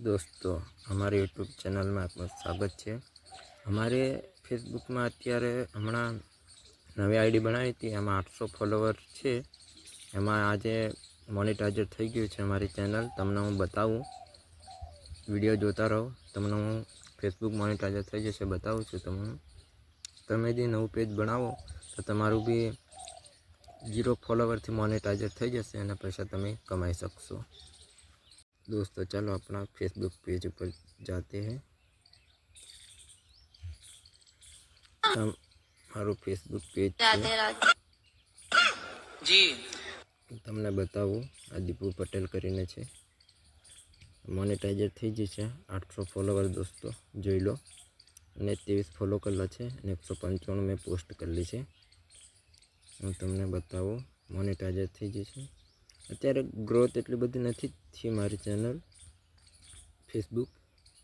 दोस्तों हमारे YouTube channel में आपका स्वागत है। हमारे फेसबुक में अत्यारे हमणा नवी आईडी बनाई थी, एम 800 फॉलोवर है। एम आज मोनेटाइजर थी गयु है हमारी चैनल। तमने हूँ बताऊँ, विडियो जोता रहो, तमने हूँ फेसबुक मोनेटाइजर थी जैसे बताऊँ छूँ। तमे जे नवुं पेज बनावो तो तमारू भी 0 फॉलोवर थी मोनेटाइजर थी जैसे और पैसा तमे कमाई सकशो। दोस्तों चलो अपना फेसबुक पेज पर जाते हैं। मारू फेसबुक पेज जी तमने बताऊँ, आ दीपू पटेल करीने छे। मोनेटाइजर थी जी है 800 फॉलोवर दोस्तों जोई लो। ने 23 फॉलो करला है, 195 में पोस्ट कर ली है। हूँ तमने बताऊँ मोनेटाइजर थी जी है। अत्यारे ग्रोथ एटली बधी नथी थी मारी चैनल फेसबुक,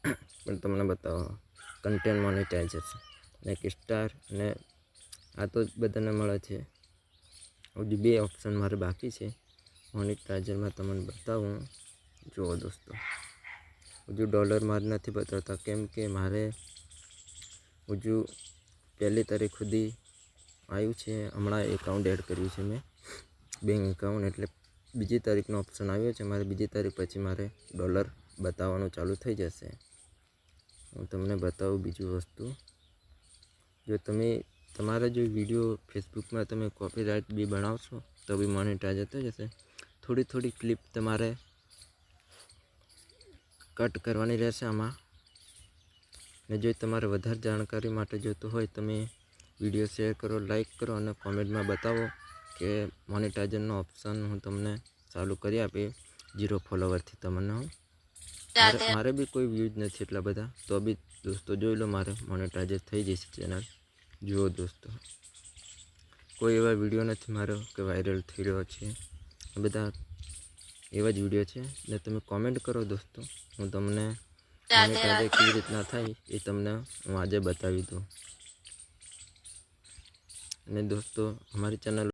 पण तमने बताओ कंटेंट मोनेटाइजर ने एक स्टार ने आ तो बधाने मळे छे। हजू 2 ऑप्शन मारे बाकी है मोनेटाइजर में। तमने बताऊँ जो दोस्तों हजू डॉलर मारे नहीं बताता, केम के मारे हजू 1 तारीख सुधी आयु है। हमणा एकाउंट एड कर्यु छे मैं, बैंक एकाउंट, एटले 2 तारीखनो ऑप्शन आव्यो छे। मारे 2 तारीख पछी मारे डॉलर बताववानुं चालू थई जशे। हूँ तमने बताऊँ बीजू वस्तु, जो तमे तमारा जो विडियो फेसबुक में तमे कॉपीराइट भी बनावशो तो भी मोनेटाइजर थई जशे। थोड़ी थोड़ी क्लिप तमारे कट करवानी रहेशे आमां। ने जो तमारे वधारे जानकारी माटे जोतो होय तमे विडियो शेर करो, लाइक करो और कॉमेंट में बतावो कि मोनेटाइजरनो ऑप्शन हूँ तमने चालू करी आपी 0 फॉलोवर थी तमने हूँ। मारे भी कोई व्यूज नहीं एटला बधा, तो भी दोस्तों जोई लो मारे मोनेटाइजर थई जशे चैनल। जुओ दोस्तों कोई एवा विडियो नहीं मारो कि वायरल थई रह्यो छे, बधा एवा ज विडियो छे। ने तमे कॉमेंट करो दोस्तों, हूँ तमने मोनेटाइजर केवी रीतना थाय ए तमने हूँ आजे बतावी दूँ। ने दोस्तों हमारी चैनल